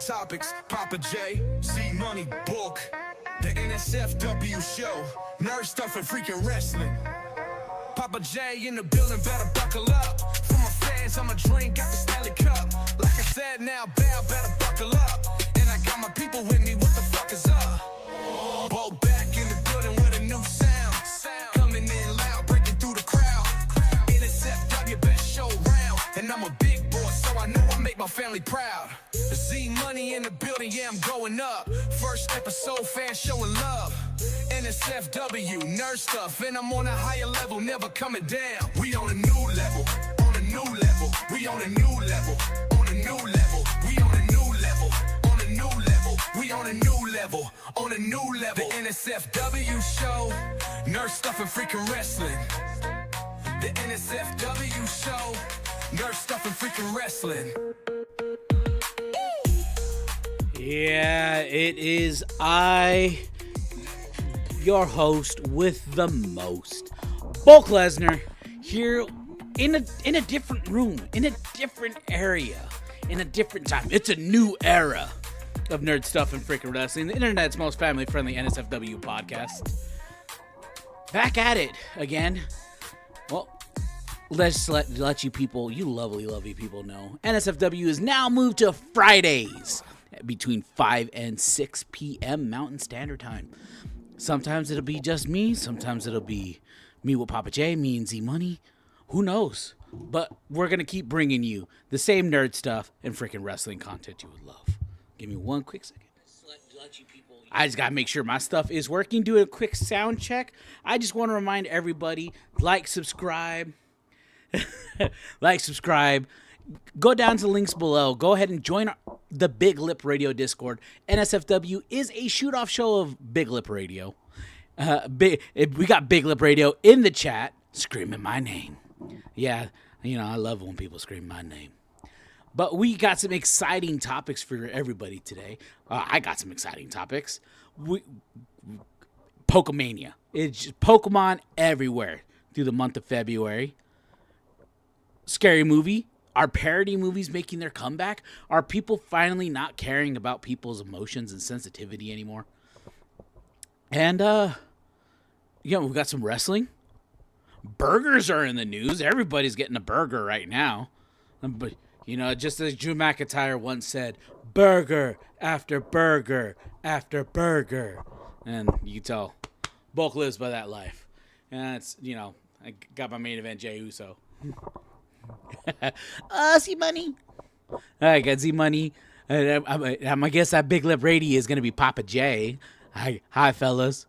topics. Papa J, Z Money Book, the NSFW show, nerd stuff and freaking wrestling. Papa J in the building, better buckle up. For my fans, I'ma drink out the Stanley Cup. Like I said, now Bell better buckle up. And I got my people with me, what the fuck is up? Bolt back in the building with a new sound. Coming in loud, breaking through the crowd. NSFW, best show round. And I'm a big boy, so I know I make my family proud. Z Money in the building, yeah, I'm going up. First episode, fans showing love. NSFW, nerd stuff, and I'm on a higher level, never coming down. We on a new level, on a new level. We on a new level, on a new level. We on a new level, on a new level. We on a new level, on a new level. The NSFW show, nerd stuff and freaking wrestling. The NSFW show, nerd stuff and freaking wrestling. Yeah, it is I, your host with the most, Brock Lesnar, here in a different room, in a different area, in a different time. It's a new era of nerd stuff and freaking wrestling, the internet's most family-friendly NSFW podcast. Back at it again. Well, let's let you people, you lovely people know, NSFW is now moved to Fridays between 5 and 6 p.m. Mountain Standard Time. Sometimes it'll be just me. Sometimes it'll be me with Papa J, me and Z Money. Who knows? But we're going to keep bringing you the same nerd stuff and freaking wrestling content you would love. Give me one quick second. I just got to make sure my stuff is working. Do a quick sound check. I just want to remind everybody, subscribe. Subscribe. Go down to links below. Go ahead and join the Big Lip Radio Discord. NSFW is a shoot-off show of Big Lip Radio. We got Big Lip Radio in the chat screaming my name. Yeah, I love when people scream my name. But we got some exciting topics for everybody today. I got some exciting topics. Pokemania. It's just Pokemon everywhere through the month of February. Scary movie. Are parody movies making their comeback? Are people finally not caring about people's emotions and sensitivity anymore? And, we've got some wrestling. Burgers are in the news. Everybody's getting a burger right now. But, just as Drew McIntyre once said, burger after burger after burger. And you can tell, Bulk lives by that life. And it's, I got my main event, Jey Uso. Z Money. All right, got Z Money. I guess that Big Lip Radio is going to be Papa J. Hi, fellas.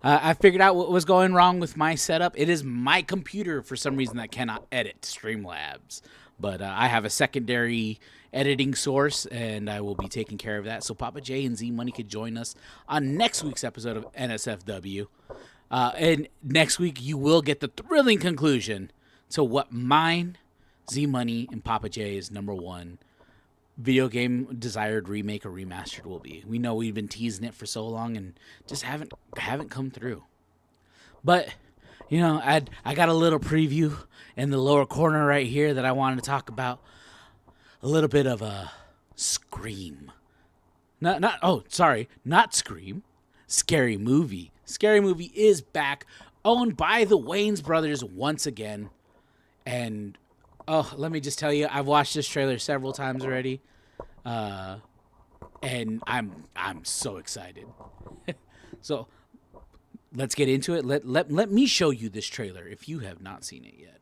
I figured out what was going wrong with my setup. It is my computer for some reason that cannot edit Streamlabs. But I have a secondary editing source, and I will be taking care of that. So Papa J and Z Money could join us on next week's episode of NSFW. And next week, you will get the thrilling conclusion to what mine, Z Money, and Papa J's number one video game desired remake or remastered will be. We know we've been teasing it for so long and just haven't come through. But I got a little preview in the lower corner right here that I wanted to talk about. A little bit of a Scream. Not Scream. Scary Movie. Scary Movie is back, owned by the Wayans brothers once again. And let me just tell you, I've watched this trailer several times already, and I'm so excited. So let's get into it. Let me show you this trailer if you have not seen it yet.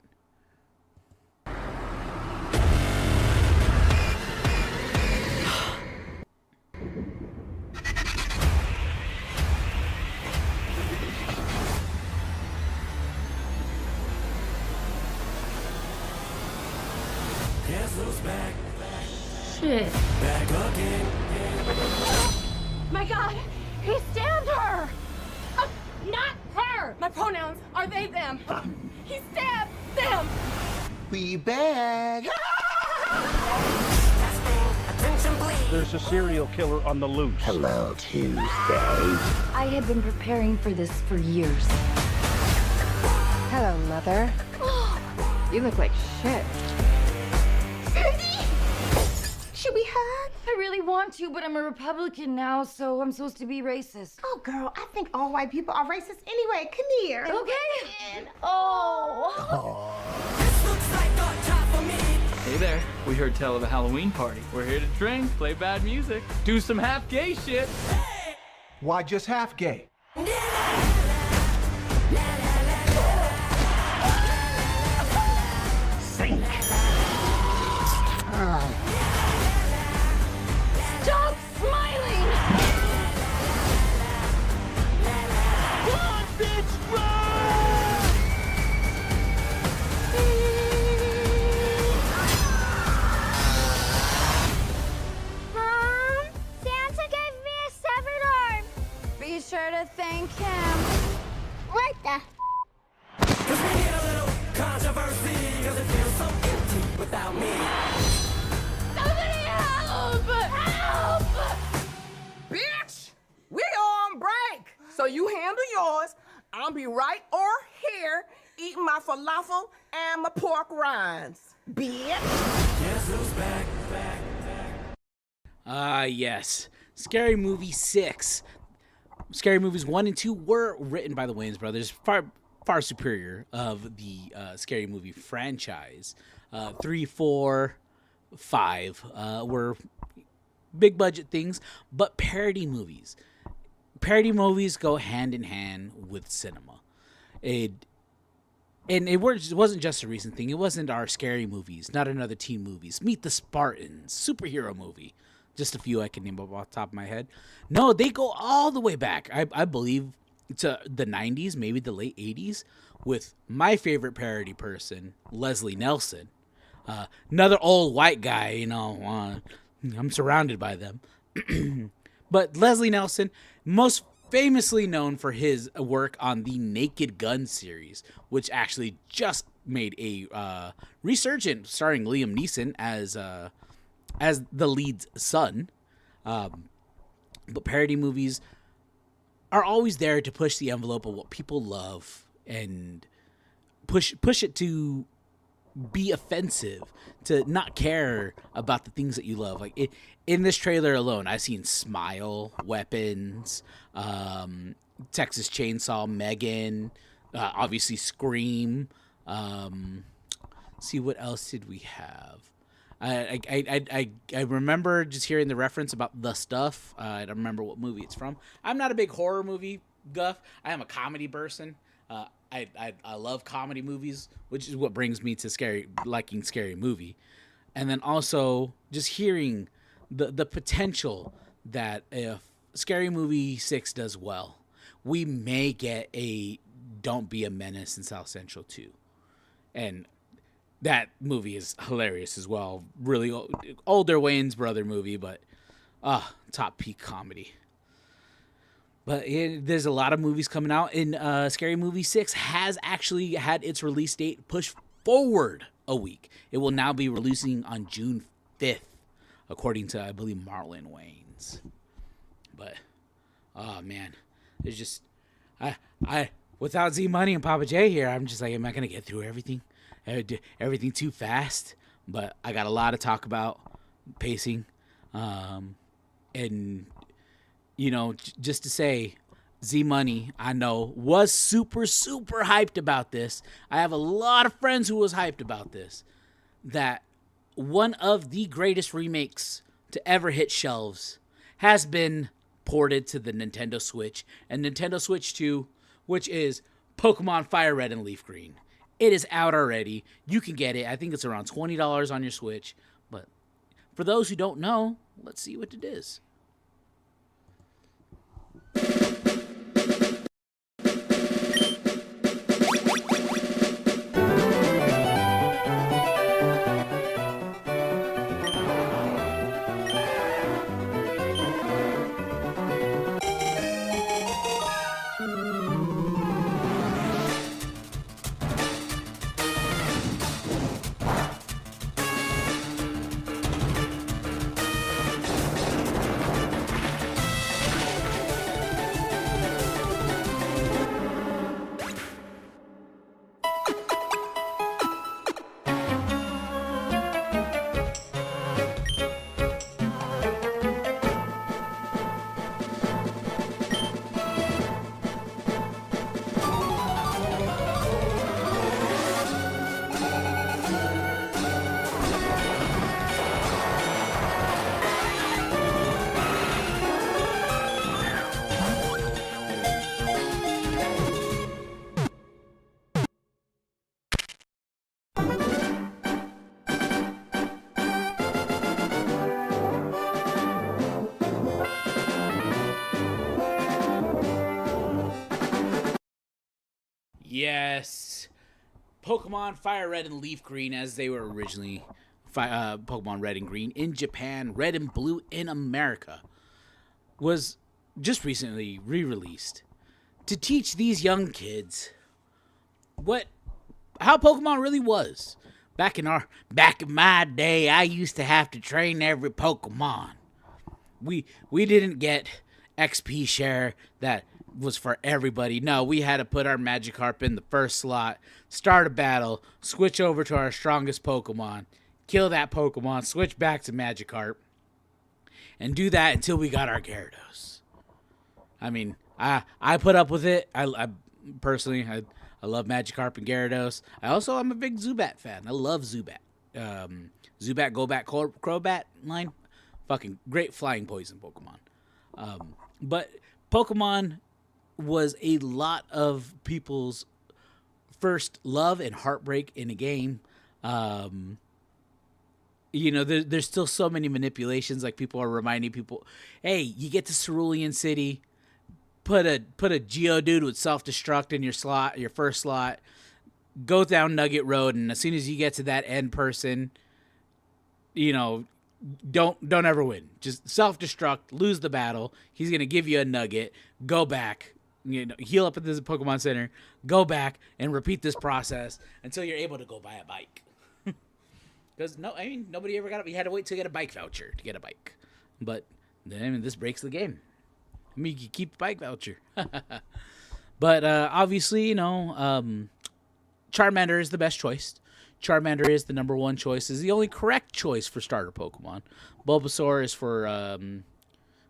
Back. Shit. Back again. My God, he stabbed her! Not her! My pronouns are they, them. He stabbed them! We back. There's a serial killer on the loose. Hello, Tuesday. I had been preparing for this for years. Hello, Mother. You look like shit. She Should we hug? I really want to, but I'm a Republican now, so I'm supposed to be racist. Oh, girl, I think all white people are racist anyway. Come here. Okay. Oh. Hey there, we heard tell of a Halloween party. We're here to drink, play bad music, do some half gay shit. Why just half gay? Sink. Stop smiling! Run, bitch, run! Mom, Santa gave me a severed arm. Be sure to thank him. What the? Somebody help! Help! Bitch, we on break. So you handle yours. I'll be right over here eating my falafel and my pork rinds. Bitch. Yes. Scary Movie 6. Scary Movies 1 and 2 were written by the Wayans brothers, far superior of the Scary Movie franchise. 3, 4, 5 were big budget things, but parody movies. Parody movies go hand in hand with cinema. It wasn't just a recent thing. It wasn't our scary movies, not another teen movies. Meet the Spartans, superhero movie. Just a few I can name off the top of my head. No, they go all the way back. I believe to the 90s, maybe the late 80s, with my favorite parody person, Leslie Nelson. Another old white guy, you know. I'm surrounded by them. But Leslie Nelson, most famously known for his work on the Naked Gun series, which actually just made a resurgence starring Liam Neeson as the lead's son. But parody movies are always there to push the envelope of what people love and push it to be offensive, to not care about the things that you love. Like in this trailer alone, I've seen Smile, Weapons, Texas Chainsaw, Megan, obviously Scream. See, what else did we have? I remember just hearing the reference about The Stuff. I don't remember what movie it's from. I'm not a big horror movie guff. I am a comedy person. I love comedy movies, which is what brings me to liking Scary Movie. And then also just hearing the potential that if Scary Movie 6 does well, we may get a Don't Be a Menace in South Central 2. And that movie is hilarious as well. Really older Wayans brother movie, but top peak comedy. But there's a lot of movies coming out, and Scary Movie 6 has actually had its release date pushed forward a week. It will now be releasing on June 5th, according to, I believe, Marlon Wayans. But, oh man, it's just, I without Z Money and Papa J here, I'm just like, am I going to get through everything? Everything too fast? But I got a lot to talk about, pacing, and you know, just to say, Z Money, I know, was super, super hyped about this. I have a lot of friends who was hyped about this. That one of the greatest remakes to ever hit shelves has been ported to the Nintendo Switch and Nintendo Switch 2, which is Pokemon Fire Red and Leaf Green. It is out already. You can get it. I think it's around $20 on your Switch. But for those who don't know, let's see what it is. Yes. Pokemon Fire Red and Leaf Green, as they were originally Pokemon Red and Green in Japan, Red and Blue in America, was just recently re-released to teach these young kids how Pokemon really was. Back in my day, I used to have to train every Pokemon. We didn't get XP share that was for everybody. No, we had to put our Magikarp in the first slot, start a battle, switch over to our strongest Pokemon, kill that Pokemon, switch back to Magikarp, and do that until we got our Gyarados. I mean, I put up with it. I personally, I love Magikarp and Gyarados. I'm a big Zubat fan. I love Zubat. Zubat, Golbat, Crobat line. Fucking great flying poison Pokemon. But Pokemon was a lot of people's first love and heartbreak in a game. There's still so many manipulations. Like, people are reminding people, hey, you get to Cerulean City, put a Geodude with self-destruct in your first slot, go down Nugget Road, and as soon as you get to that end person, don't ever win. Just self-destruct, lose the battle. He's gonna give you a nugget. Go back, heal up at the Pokemon Center. Go back and repeat this process until you're able to go buy a bike. Because nobody ever got it. You had to wait to get a bike voucher to get a bike. But then this breaks the game. You can keep the bike voucher. But obviously, Charmander is the best choice. Charmander is the number one choice. Is the only correct choice for starter Pokemon. Bulbasaur is for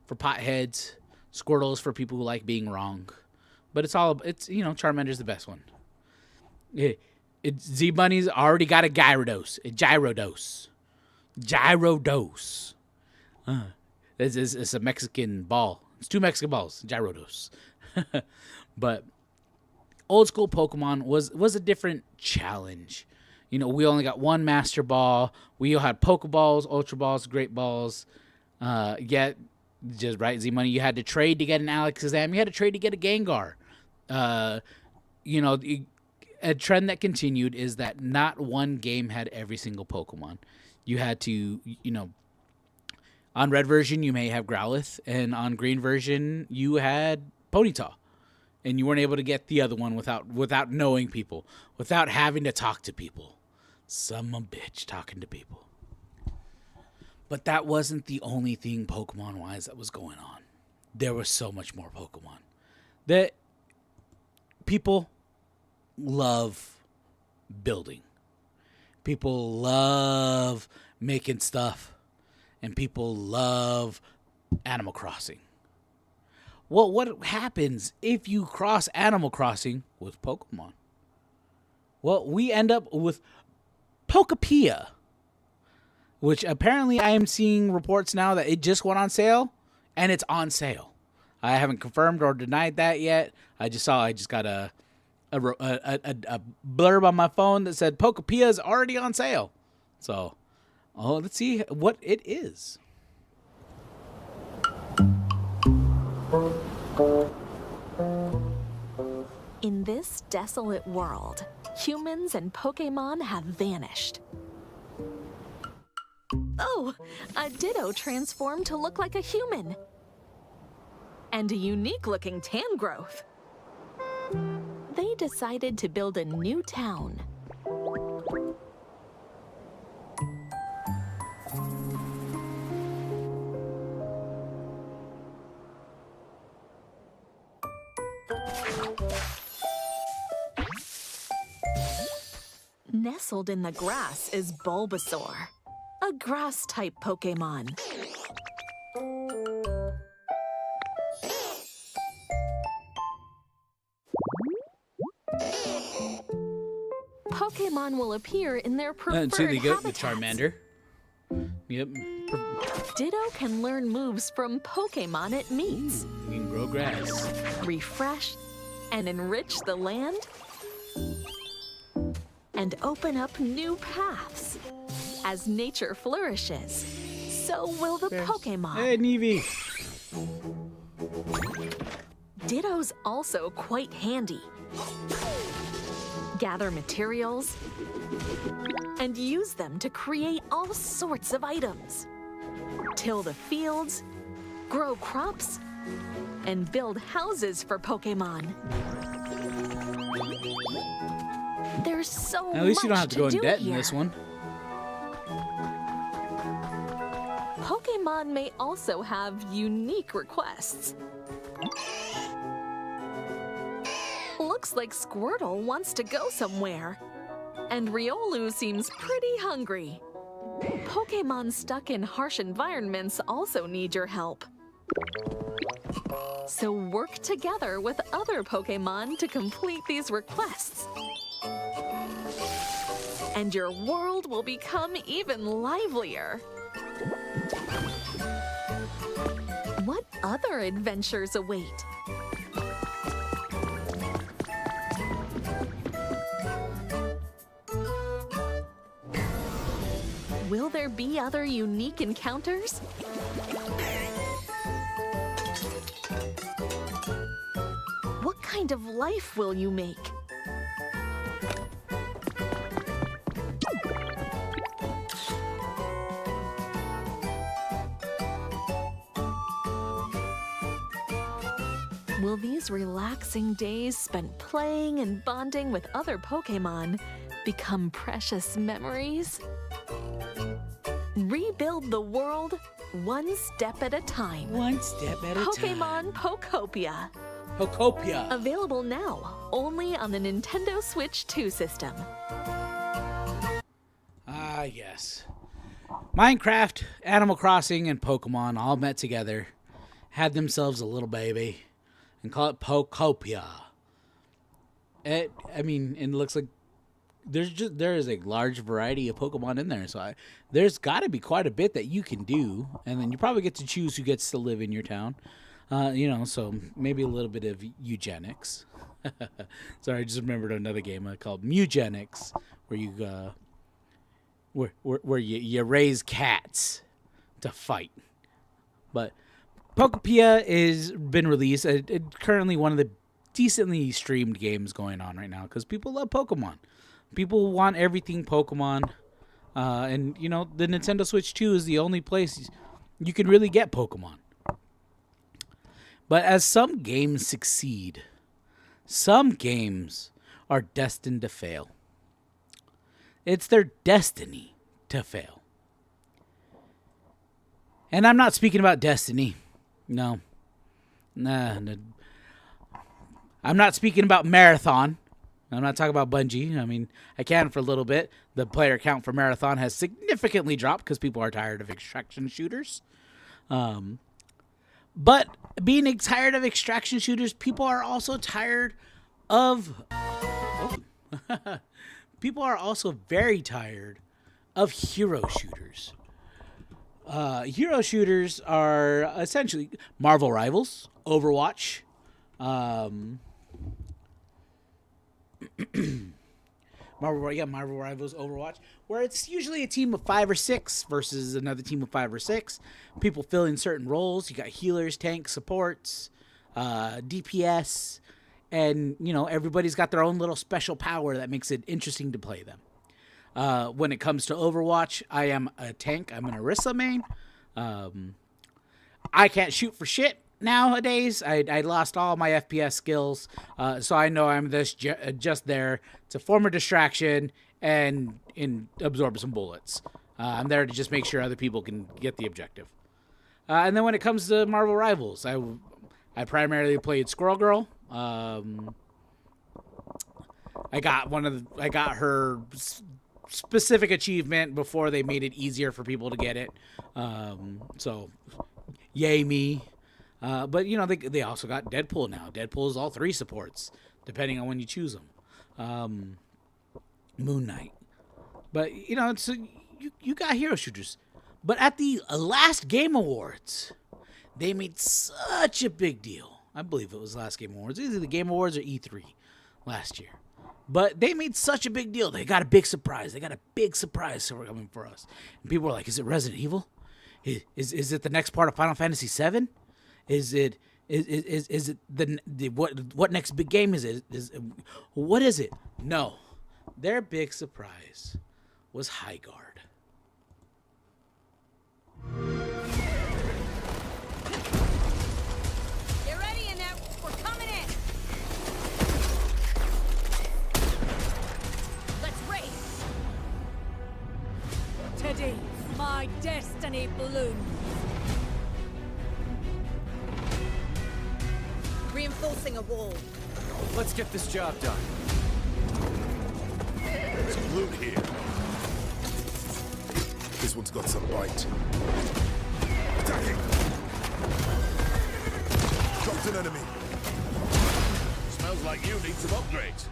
potheads. Squirtle is for people who like being wrong. But Charmander's the best one. Z-Bunny's already got a Gyarados. Gyrodos. It's a Mexican ball. It's 2 Mexican balls. Gyrodos. But old school Pokemon was a different challenge. We only got one Master Ball. We all had Pokeballs, Ultra Balls, Great Balls. Just right, Z-Money. You had to trade to get an Alakazam. You had to trade to get a Gengar. A trend that continued is that not one game had every single Pokemon. You had to, on red version, you may have Growlithe, and on green version, you had Ponyta. And you weren't able to get the other one without knowing people, without having to talk to people. Some bitch talking to people. But that wasn't the only thing Pokemon-wise that was going on. There was so much more Pokemon. That people love building. People love making stuff. And people love Animal Crossing. Well, what happens if you cross Animal Crossing with Pokemon? Well, we end up with Pokepia, which apparently I am seeing reports now that it just went on sale, and it's on sale. I haven't confirmed or denied that yet. I just got a blurb on my phone that said Pokepia is already on sale. So, let's see what it is. In this desolate world, humans and Pokémon have vanished. Oh, a Ditto transformed to look like a human. And a unique-looking Tangrowth. They decided to build a new town. Nestled in the grass is Bulbasaur, a grass-type Pokémon. Pokémon will appear in their preferred so they go the habitats. Charmander. Yep. Ditto can learn moves from Pokémon it meets. You can grow grass. Refresh and enrich the land. And open up new paths. As nature flourishes, so will the Pokémon. Hey, Neevee. Ditto's also quite handy. gather materials, and use them to create all sorts of items. Till the fields, grow crops, and build houses for Pokemon. There's so much At least you don't have to go in do debt here. in this one. Pokemon may also have unique requests. Looks like Squirtle wants to go somewhere, and Riolu seems pretty hungry. Pokemon stuck in harsh environments also need your help. So work together with other Pokemon to complete these requests. And your world will become even livelier. What other adventures await? Will there be other unique encounters? What kind of life will you make? Will these relaxing days spent playing and bonding with other Pokemon become precious memories? Rebuild the world one step at a time. One step at a time. Pokemon Pokopia. Pokopia. Available now, only on the Nintendo Switch 2 system. Ah, yes. Minecraft, Animal Crossing, and Pokemon all met together, had themselves a little baby, and call it Pokopia. It looks like there is a large variety of Pokemon in there, so there's got to be quite a bit that you can do, and then you probably get to choose who gets to live in your town. So maybe a little bit of eugenics. Sorry, I just remembered another game called Mugenics, where you where you raise cats to fight. But Pokopia is been released. It's currently one of the decently streamed games going on right now because people love Pokemon. People want everything Pokemon. And, the Nintendo Switch 2 is the only place you can really get Pokemon. But as some games succeed, some games are destined to fail. It's their destiny to fail. And I'm not speaking about Destiny. No. Nah. I'm not speaking about Marathon. I'm not talking about Bungie. I can for a little bit. The player count for Marathon has significantly dropped because people are tired of extraction shooters. But being tired of extraction shooters, people are also tired of... people are also very tired of hero shooters. Hero shooters are essentially Marvel Rivals, Overwatch, Marvel Rivals, Overwatch, where it's usually a team of 5 or 6 versus another team of 5 or 6. People fill in certain roles. You got healers, tanks, supports, DPS, and everybody's got their own little special power that makes it interesting to play them. When it comes to Overwatch, I am a tank. I'm an Orisa main. I can't shoot for shit nowadays. I lost all my FPS skills, so I know I'm just there to form a distraction and absorb some bullets. I'm there to just make sure other people can get the objective. And then when it comes to Marvel Rivals, I primarily played Squirrel Girl. I got her specific achievement before they made it easier for people to get it. So, yay me. But they also got Deadpool now. Deadpool is all 3 supports, depending on when you choose them. Moon Knight. But you got hero shooters. But at the last Game Awards, they made such a big deal. I believe it was last Game Awards, either the Game Awards or E3 last year. But they made such a big deal. They got a big surprise. Coming for us. And people were like, "Is it Resident Evil? Is it the next part of Final Fantasy VII? Is it the what next big game is it? What is it?" No. their big surprise was High Guard. Get ready in there. We're coming in. Let's race. Teddy, my destiny blooms. Reinforcing a wall. Let's get this job done. Some loot here. This one's got some bite. Attacking! Dropped an enemy. Smells like you need some upgrades.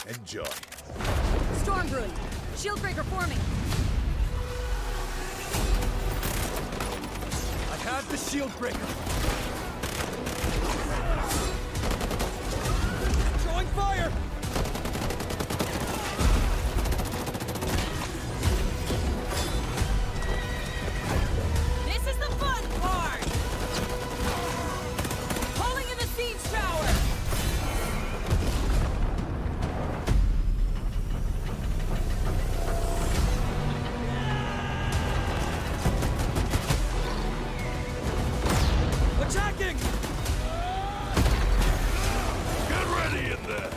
Enjoy. Storm brewing. Shield breaker forming. I have the shield breaker. Throwing fire! This is the fun part! Pulling in the siege tower! Attacking! Get ready in there!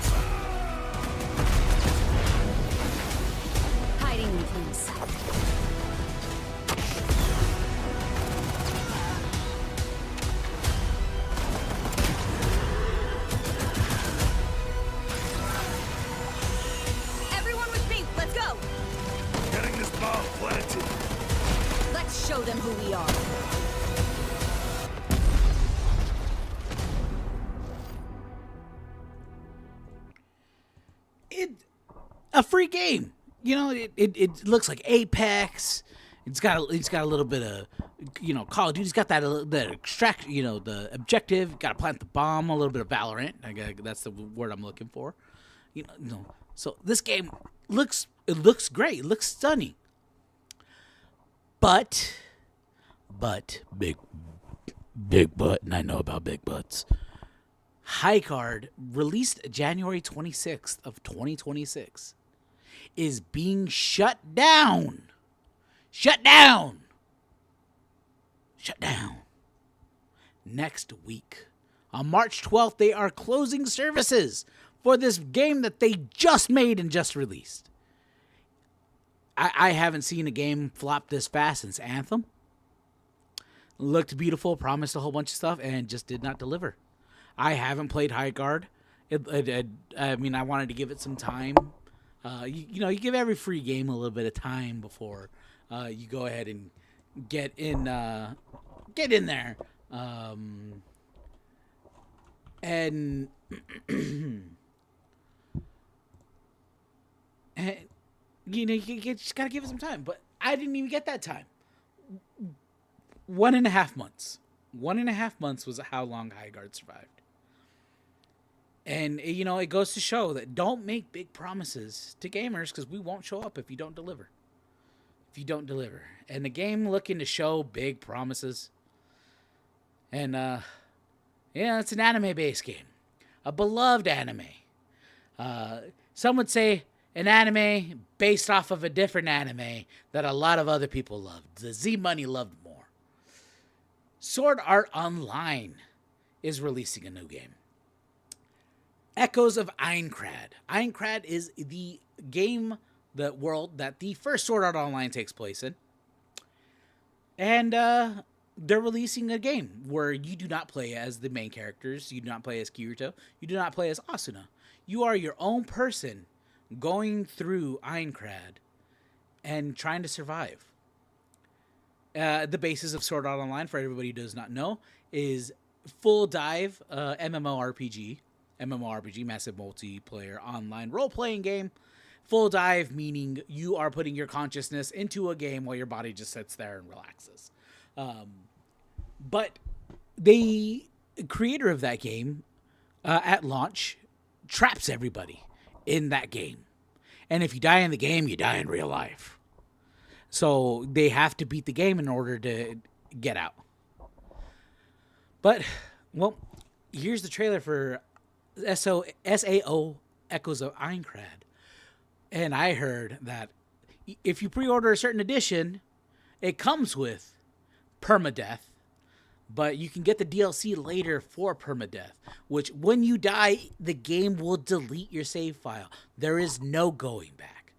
Hiding in place. Everyone with me, let's go! Getting this bomb planted. Let's show them who we are. A free game. You know, it looks like Apex. It's got a little bit of, you know, Call of Duty's got that extract, you know, the objective. Got to plant the bomb. A little bit of Valorant. That's the word I'm looking for. You know, so this game looks great. It looks stunning. But big butt, and I know about big butts. High Guard, released January 26th of 2026, is being shut down. Shut down next week. On March 12th, they are closing services for this game that they just made and just released. I haven't seen a game flop this fast since Anthem. Looked beautiful, promised a whole bunch of stuff, and just did not deliver. I haven't played High Guard. I mean, I wanted to give it some time. You know, you give every free game a little bit of time before you go ahead and get in there. And you know, you just gotta give it some time. But I didn't even get that time. 1.5 months. 1.5 months was how long High Guard survived. And, you know, it goes to show that don't make big promises to gamers because we won't show up if you don't deliver. And the game looking to show big promises. And, yeah, it's an anime-based game. A beloved anime. Some would say an anime based off of a different anime that a lot of other people loved. The Z-Money loved more. Sword Art Online is releasing a new game. Echoes of Aincrad. Aincrad is the game, the world that the first Sword Art Online takes place in. And they're releasing a game where you do not play as the main characters. You do not play as Kirito. You do not play as Asuna. You are your own person going through Aincrad and trying to survive. The basis of Sword Art Online, for everybody who does not know, is full dive MMORPG, massive multiplayer online role-playing game. Full dive meaning you are putting your consciousness into a game while your body just sits there and relaxes. But the creator of that game, at launch, traps everybody in that game. And if you die in the game, you die in real life. So they have to beat the game in order to get out. But, well, here's the trailer for SAO Echoes of Aincrad. And I heard that if you pre-order a certain edition, it comes with permadeath, but you can get the DLC later for permadeath, which when you die, the game will delete your save file. There is no going back.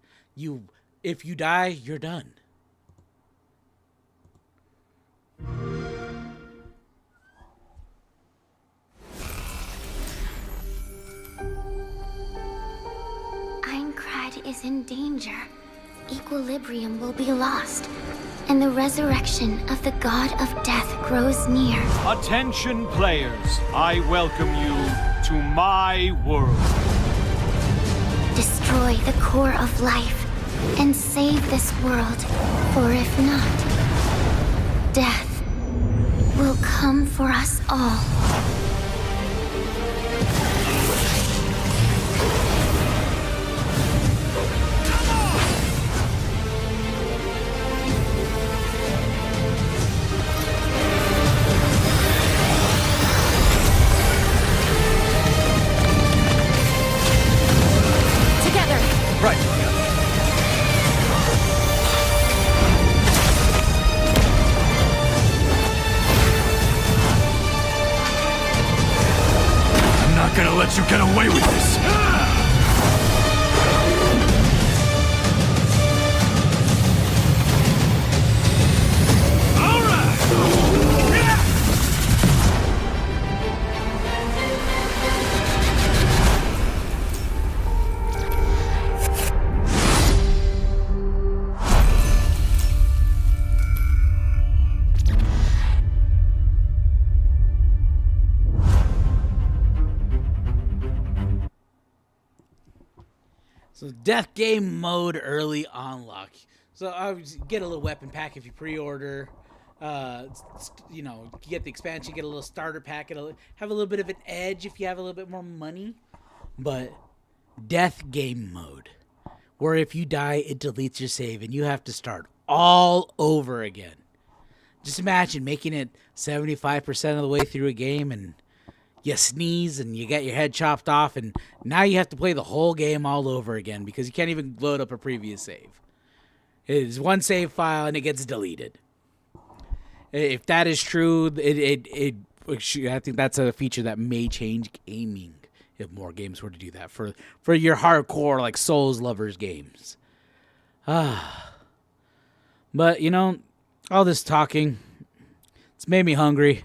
If you die, you're done. Aincrad is in danger. Equilibrium will be lost, and the resurrection of the god of death grows near. Attention players, I welcome you to my world. Destroy the core of life and save this world, for if not, death will come for us all. Right. I'm not gonna let you get away with this. So death game mode early unlock. So get a little weapon pack if you pre-order. You get the expansion, get a little starter pack. It'll have a little bit of an edge if you have a little bit more money. But death game mode, where if you die, it deletes your save and you have to start all over again. Just imagine making it 75% of the way through a game and you sneeze and you get your head chopped off, and now you have to play the whole game all over again because you can't even load up a previous save. It is one save file and it gets deleted. If that is true, I think that's a feature that may change gaming if more games were to do that for your hardcore like Souls lovers games. But all this talking, it's made me hungry.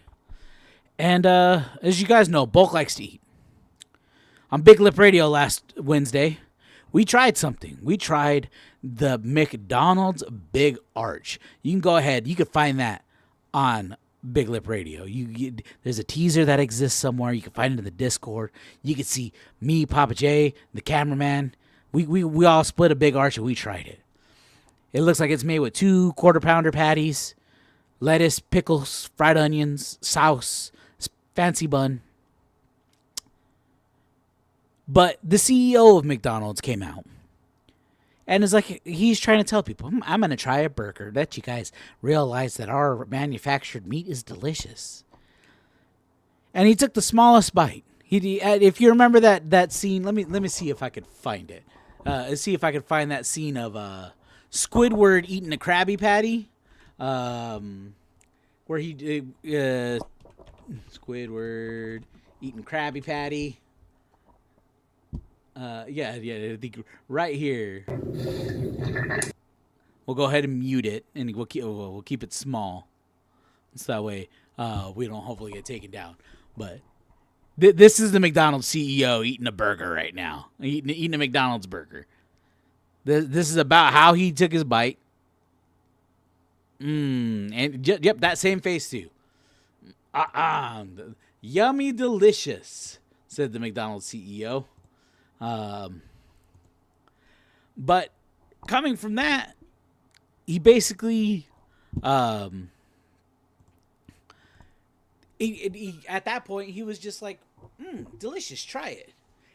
And as you guys know, Bulk likes to eat. On Big Lip Radio last Wednesday, we tried something. We tried the McDonald's Big Arch. You can go ahead. You can find that on Big Lip Radio. There's a teaser that exists somewhere. You can find it in the Discord. You can see me, Papa J, the cameraman. We all split a Big Arch and we tried it. It looks like it's made with 2 quarter-pounder patties, lettuce, pickles, fried onions, sauce, fancy bun. But the CEO of McDonald's came out and is like, he's trying to tell people, I'm going to try a burger. Let you guys realize that our manufactured meat is delicious. And he took the smallest bite. If you remember that scene, let me see if I could find it. See if I could find that scene of Squidward eating a Krabby Patty. Where he Squidward eating Krabby Patty. Yeah, I think right here. We'll go ahead and mute it, and we'll keep it small, so that way we don't hopefully get taken down. But this is the McDonald's CEO eating a burger right now, eating a McDonald's burger. This is about how he took his bite. And yep, that same face too. Yummy delicious, said the McDonald's CEO. But coming from that, he basically, he at that point, he was just like, delicious, try it.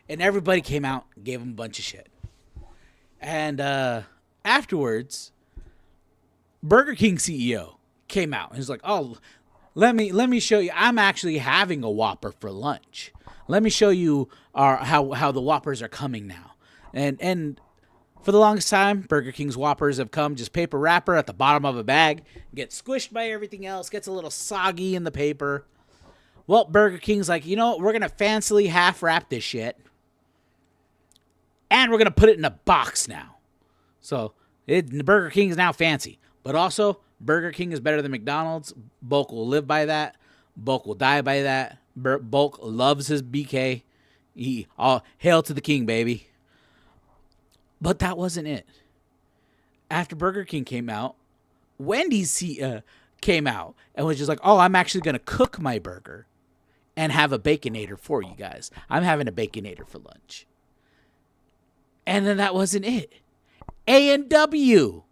And everybody came out and gave him a bunch of shit. And afterwards, Burger King CEO came out and was like, "Oh, let me show you. I'm actually having a Whopper for lunch. Let me show you how the Whoppers are coming now. And for the longest time, Burger King's Whoppers have come just paper wrapper at the bottom of a bag, gets squished by everything else, gets a little soggy in the paper. Well, Burger King's like, you know what? We're going to fancily half wrap this shit. And we're going to put it in a box now. So Burger King is now fancy. But also, Burger King is better than McDonald's. Bulk will live by that. Bulk will die by that. Bulk loves his BK. Hail to the king, baby. But that wasn't it. After Burger King came out, Wendy's came out and was just like, oh, I'm actually going to cook my burger and have a Baconator for you guys. I'm having a Baconator for lunch. And then that wasn't it. A&W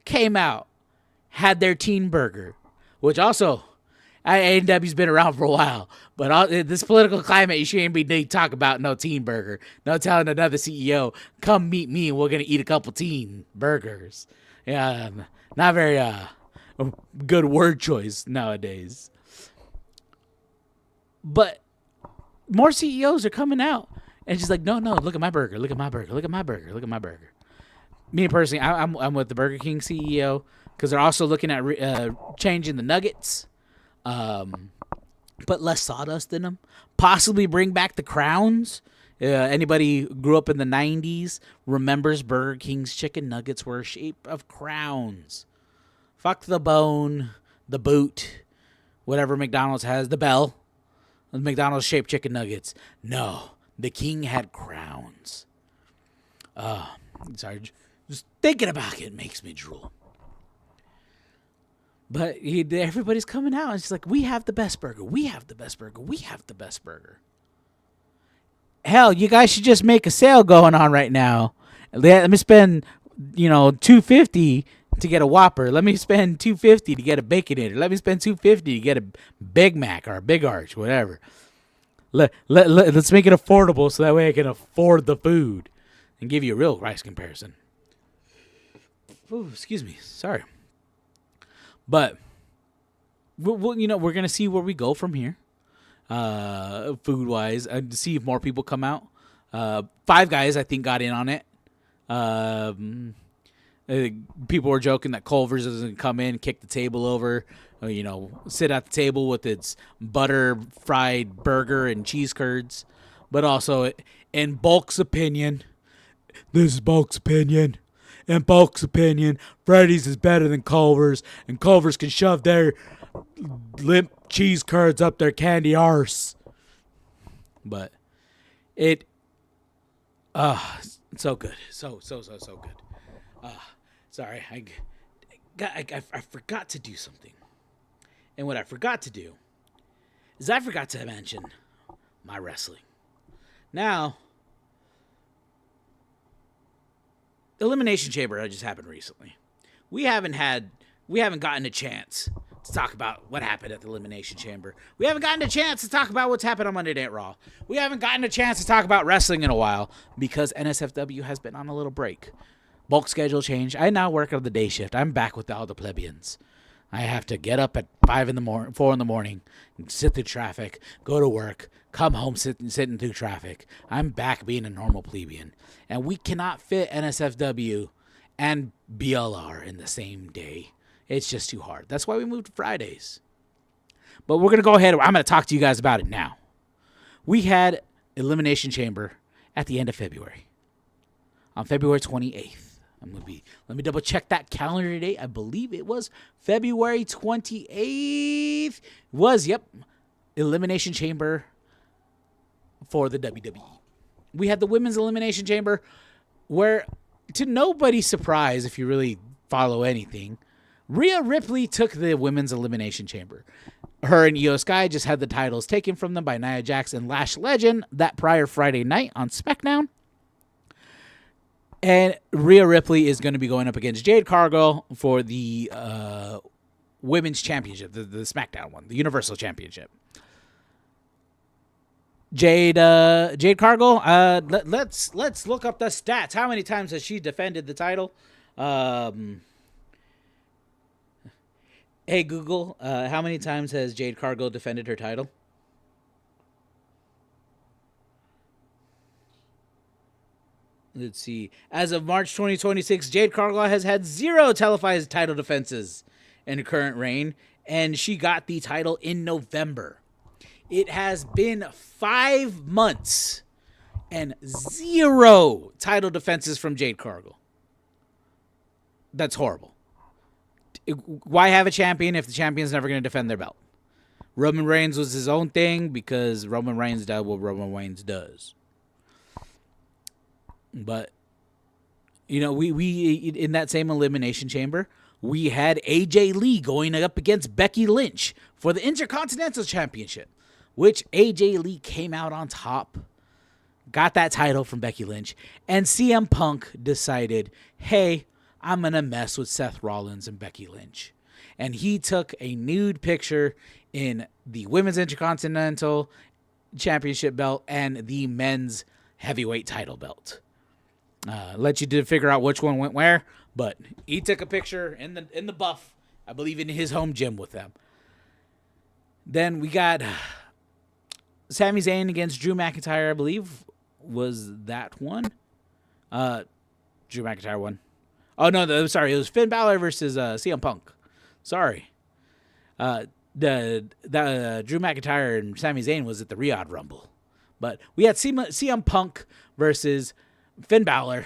came out, had their teen burger, which also, A&W's been around for a while, but this political climate, you shouldn't be talking about no teen burger. No telling another CEO, come meet me and we're going to eat a couple teen burgers. Yeah, not very good word choice nowadays. But more CEOs are coming out and just like, no, look at my burger, look at my burger, look at my burger, look at my burger. Me personally, I'm with the Burger King CEO because they're also looking at changing the nuggets, put less sawdust in them, possibly bring back the crowns. Anybody who grew up in the 90s remembers Burger King's chicken nuggets were a shape of crowns. Fuck the bone, the boot, whatever McDonald's has, the bell. The McDonald's shaped chicken nuggets. No, the king had crowns. Sorry, just thinking about it makes me drool. But everybody's coming out and it's like, we have the best burger. We have the best burger. We have the best burger. Hell, you guys should just make a sale going on right now. Let me spend, $2.50 to get a Whopper. Let me spend $2.50 to get a Baconator. Let me spend $2.50 to get a Big Mac or a Big Arch, whatever. Let's make it affordable so that way I can afford the food and give you a real price comparison. Ooh, excuse me. Sorry. But we're going to see where we go from here. Food-wise, to see if more people come out. Five Guys, I think, got in on it. People were joking that Culver's is going to come in, kick the table over, sit at the table with its butter-fried burger and cheese curds. But also, in Bulk's opinion, this is Bulk's opinion. In Bulk's opinion, Freddy's is better than Culver's, and Culver's can shove their limp cheese curds up their candy arse. But it's so good. So good. Sorry, I forgot to do something. And what I forgot to do is I forgot to mention my wrestling. Now, Elimination Chamber just happened recently. We haven't gotten a chance to talk about what happened at the Elimination Chamber. We haven't gotten a chance to talk about what's happened on Monday Night Raw. We haven't gotten a chance to talk about wrestling in a while because NSFW has been on a little break. Bulk schedule change. I now work on the day shift. I'm back with all the plebeians. I have to get up at 4 in the morning, sit through traffic, go to work, come home, sitting through traffic. I'm back being a normal plebeian. And we cannot fit NSFW and BLR in the same day. It's just too hard. That's why we moved to Fridays. But we're going to go ahead. I'm going to talk to you guys about it now. We had Elimination Chamber at the end of February. On February 28th. Let me double check that calendar date. I believe it was February 28th. Yep. Elimination Chamber for the WWE. We had the Women's Elimination Chamber where, to nobody's surprise, if you really follow anything, Rhea Ripley took the Women's Elimination Chamber. Her and Io Sky just had the titles taken from them by Nia Jax and Lash Legend that prior Friday night on SmackDown. And Rhea Ripley is going to be going up against Jade Cargill for the Women's Championship, the SmackDown one, the Universal Championship. Jade Cargill, let's look up the stats. How many times has she defended the title? Hey, Google, how many times has Jade Cargill defended her title? Let's see. As of March 2026, Jade Cargill has had 0 televised title defenses in her current reign, and she got the title in November. It has been 5 months and 0 title defenses from Jade Cargill. That's horrible. Why have a champion if the champion's never going to defend their belt? Roman Reigns was his own thing because Roman Reigns does what Roman Reigns does. But, you know, we in that same elimination chamber, we had AJ Lee going up against Becky Lynch for the Intercontinental Championship, which AJ Lee came out on top, got that title from Becky Lynch, and CM Punk decided, hey, I'm going to mess with Seth Rollins and Becky Lynch. And he took a nude picture in the Women's Intercontinental Championship belt and the Men's Heavyweight title belt. Let you to figure out which one went where, but he took a picture in the buff, I believe in his home gym with them. Then we got Sami Zayn against Drew McIntyre, I believe was that one. Drew McIntyre won. Oh no, sorry, it was Finn Balor versus CM Punk. Sorry. The Drew McIntyre and Sami Zayn was at the Riyadh Rumble. But we had CM Punk versus Finn Balor.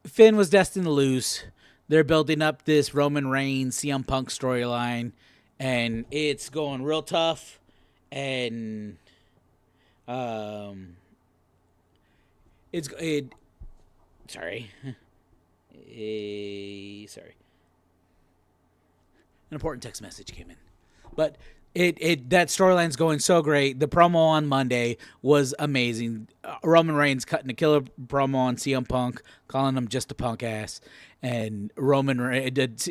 Finn was destined to lose. They're building up this Roman Reigns CM Punk storyline, and it's going real tough. And sorry. An important text message came in. But that storyline's going so great. The promo on Monday was amazing. Roman Reigns cutting a killer promo on CM Punk, calling him just a punk ass, and Roman Reigns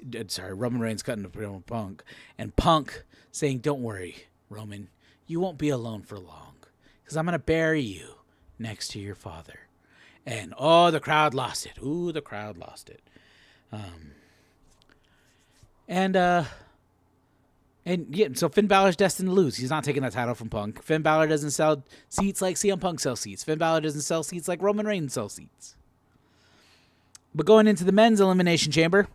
cutting a promo on Punk, and Punk saying, "Don't worry, Roman, you won't be alone for long, because I'm gonna bury you next to your father." And the crowd lost it. Ooh, the crowd lost it. And yeah, so Finn Balor's destined to lose. He's not taking that title from Punk. Finn Balor doesn't sell seats like CM Punk sells seats. Finn Balor doesn't sell seats like Roman Reigns sells seats. But going into the men's elimination chamber,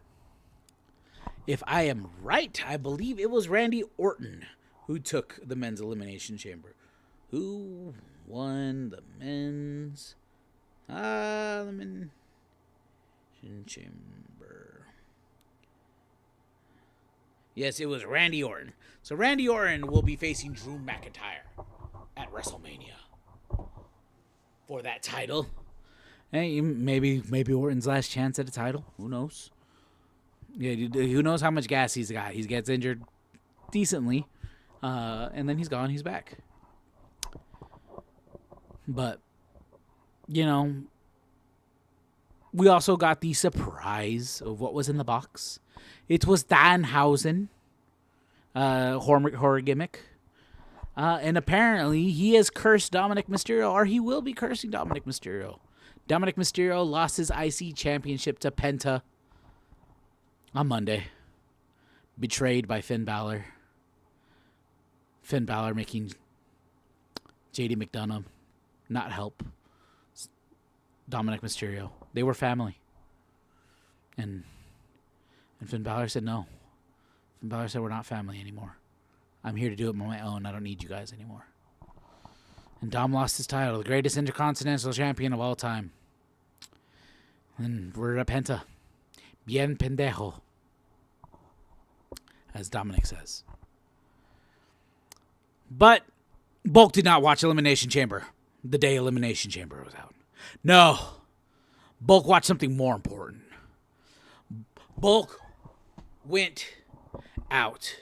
if I am right, I believe it was Randy Orton who took the men's elimination chamber. Who won the men's elimination chamber? Yes, it was Randy Orton. So Randy Orton will be facing Drew McIntyre at WrestleMania for that title. Hey, maybe Orton's last chance at a title. Who knows? Yeah, who knows how much gas he's got? He gets injured decently, and then he's gone. He's back. But you know, we also got the surprise of what was in the box. It was Danhausen, horror gimmick. And apparently he has cursed Dominic Mysterio, or he will be cursing Dominic Mysterio. Dominic Mysterio lost his IC championship to Penta on Monday. Betrayed by Finn Balor. Finn Balor making JD McDonough not help Dominic Mysterio. They were family. And Finn Balor said no. Finn Balor said, we're not family anymore. I'm here to do it on my own. I don't need you guys anymore. And Dom lost his title, the greatest Intercontinental Champion of all time. And we're at Penta. Bien pendejo. As Dominic says. But Bulk did not watch Elimination Chamber the day Elimination Chamber was out. No. Bulk watched something more important. Bulk went out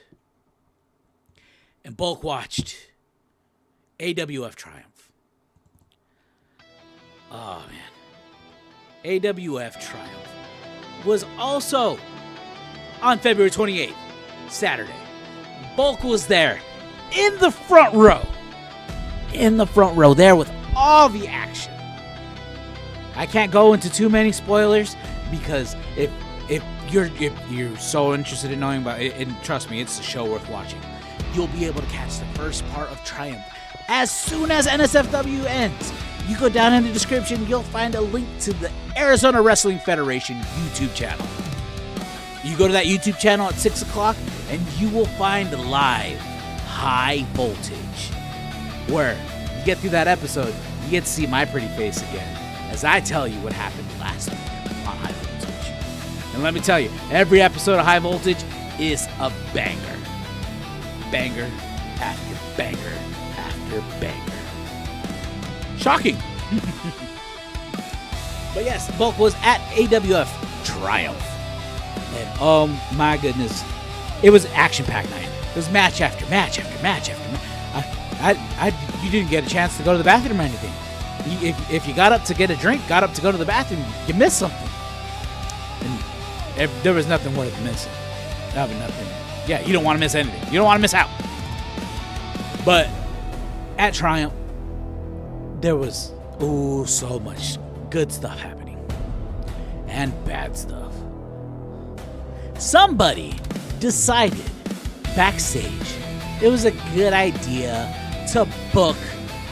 and Bulk watched AWF Triumph. Oh, man. AWF Triumph was also on February 28th, Saturday. Bulk was there in the front row. In the front row, there with all the action. I can't go into too many spoilers because if you're so interested in knowing about it, and trust me, it's a show worth watching. you'll be able to catch the first part of Triumph as soon as NSFW ends. You go down in the description, you'll find a link to the Arizona Wrestling Federation YouTube channel. You go to that YouTube channel at 6 o'clock, and you will find live High Voltage, where you get through that episode, you get to see my pretty face again, as I tell you what happened last week on High Voltage. And let me tell you, every episode of High Voltage is a banger. Banger after banger after banger. Shocking. But yes, Bulk was at AWF Triumph. And oh my goodness, it was action-packed night. It was match after match after match after match. You didn't get a chance to go to the bathroom or anything. If you got up to get a drink, got up to go to the bathroom, you missed something. And there was nothing worth missing. That was nothing. Yeah, you don't want to miss anything. You don't want to miss out. But at Triumph, there was so much good stuff happening and bad stuff. Somebody decided backstage it was a good idea to book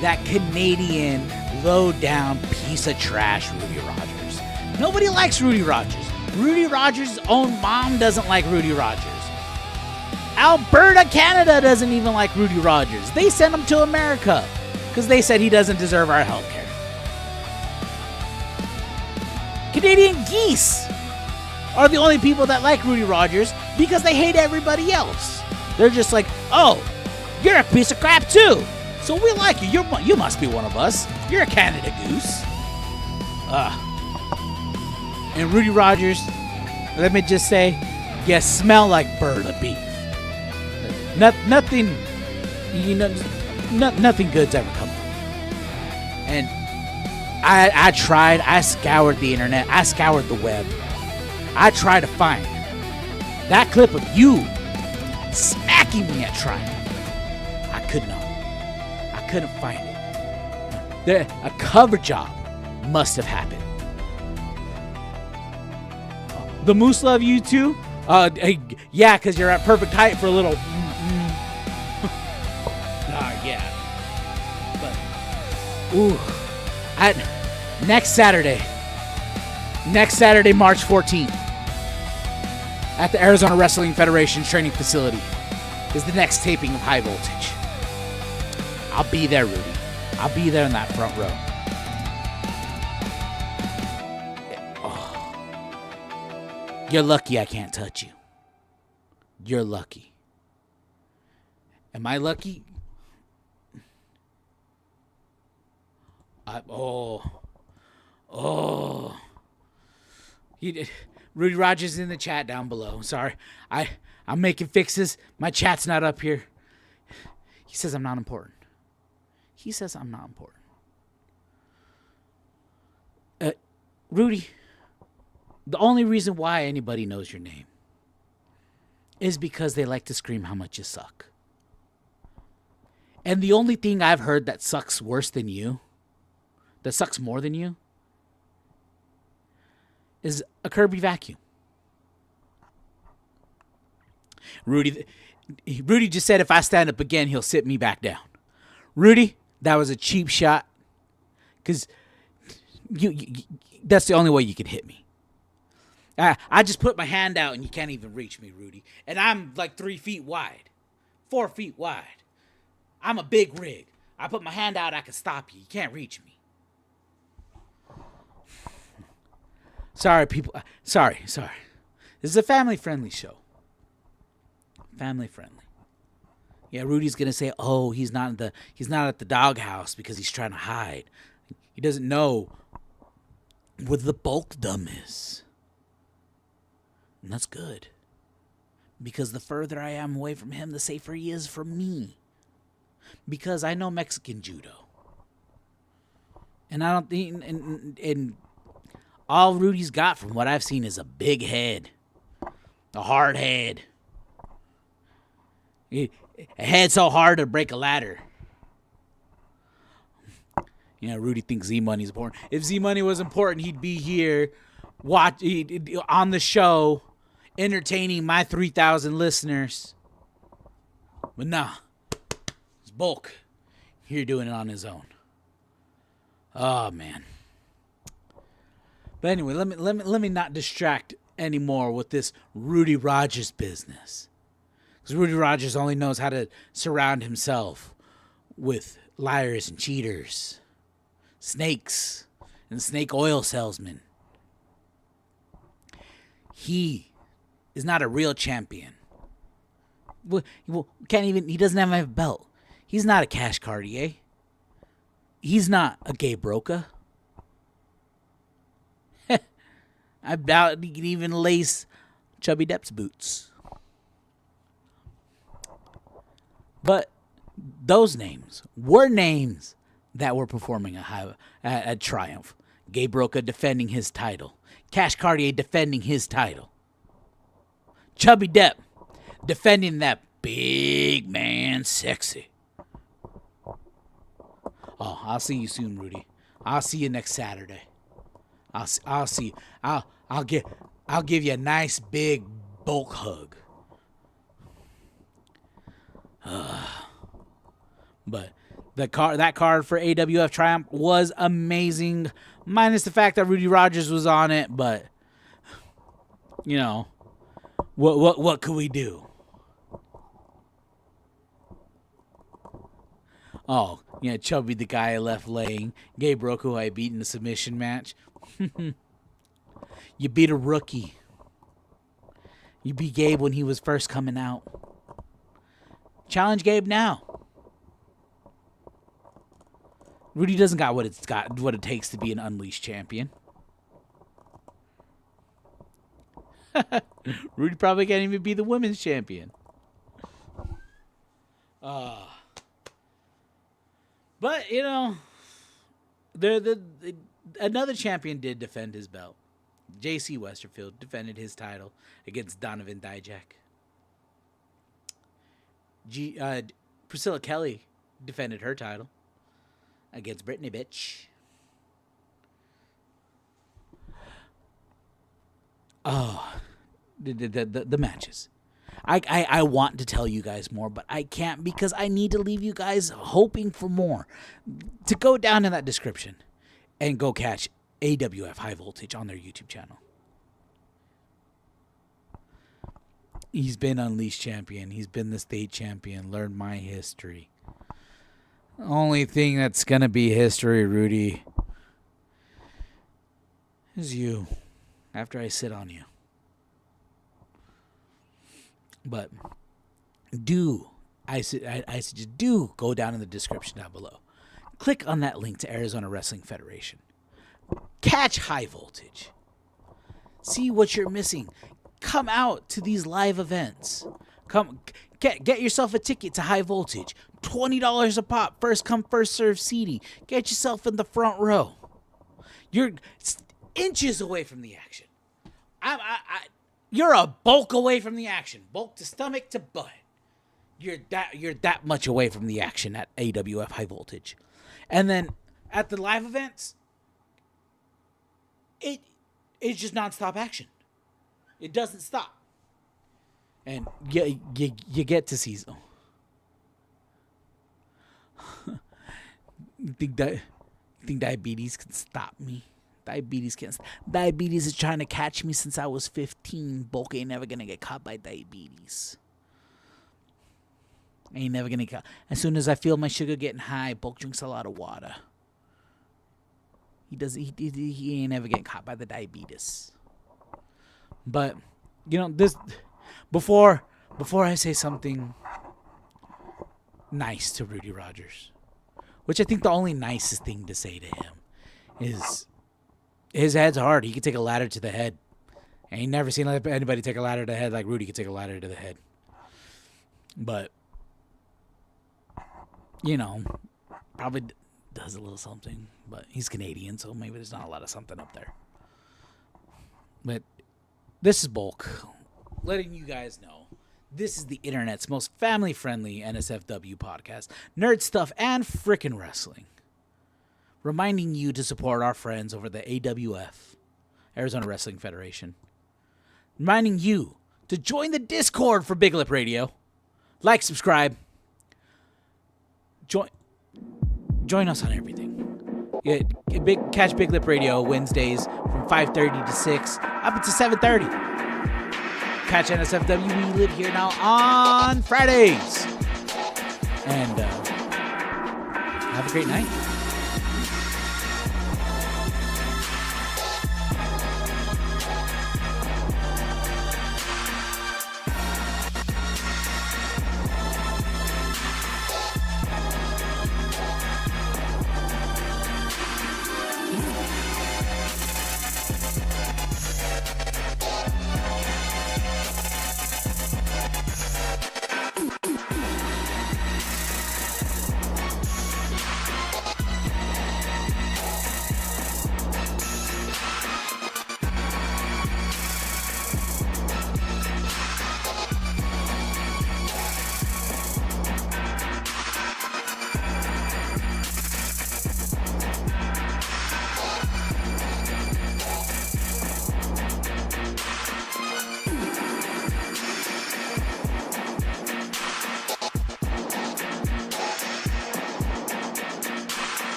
that Canadian low-down piece of trash Rudy Rogers. Nobody likes Rudy Rogers. Rudy Rogers' own mom doesn't like Rudy Rogers. Alberta, Canada doesn't even like Rudy Rogers. They sent him to America because they said he doesn't deserve our health care. Canadian geese are the only people that like Rudy Rogers because they hate everybody else. They're just like, oh, you're a piece of crap too. So we like you. You must be one of us. You're a Canada goose. And Rudy Rogers, let me just say, you smell like Berta beef. Nothing, nothing good's ever come from it. And I tried. I scoured the internet. I scoured the web. I tried to find that clip of you smacking me at Triumph. I could not. I couldn't find it. A cover job must have happened. The Moose love you too? Yeah, because you're at perfect height for a little. Yeah. But, next Saturday, March 14th, at the Arizona Wrestling Federation's training facility, is the next taping of High Voltage. I'll be there, Rudy. I'll be there in that front row. Oh. You're lucky I can't touch you. You're lucky. Am I lucky? Rudy Rogers in the chat down below. Sorry, I'm making fixes. My chat's not up here. He says I'm not important. He says I'm not important. Rudy, the only reason why anybody knows your name is because they like to scream how much you suck. And the only thing I've heard that sucks worse than you, that sucks more than you, is a Kirby vacuum. Rudy just said if I stand up again, he'll sit me back down. Rudy, that was a cheap shot. Because you that's the only way you can hit me. I just put my hand out and you can't even reach me, Rudy. And I'm like 3 feet wide. 4 feet wide. I'm a big rig. I put my hand out, I can stop you. You can't reach me. Sorry, people. Sorry. This is a family-friendly show. Family-friendly. Yeah, Rudy's gonna say, "Oh, he's not at the doghouse because he's trying to hide. He doesn't know where the bulkdom is." And that's good. Because the further I am away from him, the safer he is from me. Because I know Mexican judo. And I don't think and all Rudy's got from what I've seen is a big head. A hard head. A head so hard to break a ladder. You know, Rudy thinks Z-Money's important. If Z-Money was important, he'd be here on the show entertaining my 3,000 listeners. But nah, it's Bulk here doing it on his own. Oh man. But anyway, let me not distract anymore with this Rudy Rogers business. Because Rudy Rogers only knows how to surround himself with liars and cheaters, snakes, and snake oil salesmen. He is not a real champion. He doesn't have a belt. He's not a Cash Cartier. He's not a Gabe Roca. I doubt he can even lace Chubby Depp's boots. But those names were names that were performing at Triumph. Gabe Roca defending his title. Cash Cartier defending his title. Chubby Depp defending that big man sexy. Oh, I'll see you soon, Rudy. I'll see you next Saturday. I'll see you. I'll give you a nice big Bulk hug. But that card for AWF Triumph was amazing, minus the fact that Rudy Rogers was on it. But you know, what could we do? Oh, yeah, Chubby, the guy I left laying. Gabe Roca, who I beat in the submission match. You beat a rookie. You beat Gabe when he was first coming out. Challenge Gabe now. Rudy doesn't got what it takes to be an Unleashed champion. Rudy probably can't even be the women's champion. But you know, another champion did defend his belt. J.C. Westerfield defended his title against Donovan Dijak. Priscilla Kelly defended her title against Brittany Bitch. Oh, the matches. I want to tell you guys more, but I can't because I need to leave you guys hoping for more. To go down in that description and go catch AWF High Voltage on their YouTube channel. He's been Unleashed champion. He's been the state champion. Learned my history. Only thing that's going to be history, Rudy, is you. After I sit on you. But I suggest do go down in the description down below. Click on that link to Arizona Wrestling Federation. Catch High Voltage. See what you're missing. Come out to these live events. Come get yourself a ticket to High Voltage. $20 a pop. First come, first serve seating. Get yourself in the front row. You're inches away from the action. You're a bulk away from the action. Bulk to stomach to butt. You're that much away from the action at AWF High Voltage. And then at the live events, it's just nonstop action. It doesn't stop. And you get to see some. You think diabetes can stop me? Diabetes can't. Diabetes is trying to catch me since I was 15. Bulk ain't never gonna get caught by diabetes. Ain't never gonna get. As soon as I feel my sugar getting high, Bulk drinks a lot of water. He ain't never getting caught by the diabetes. But you know this. Before I say something nice to Rudy Rogers, which I think the only nicest thing to say to him is. His head's hard. He can take a ladder to the head. I ain't never seen anybody take a ladder to the head like Rudy could take a ladder to the head. But, you know, probably does a little something. But he's Canadian, so maybe there's not a lot of something up there. But this is Bulk, letting you guys know this is the internet's most family-friendly NSFW podcast. Nerd stuff and frickin' wrestling. Reminding you to support our friends over the AWF, Arizona Wrestling Federation. Reminding you to join the Discord for Big Lip Radio. Like, subscribe, join us on everything. Yeah, catch Big Lip Radio Wednesdays from 5:30 to 6 up until 7:30. Catch NSFW. We live here now on Fridays. And have a great night.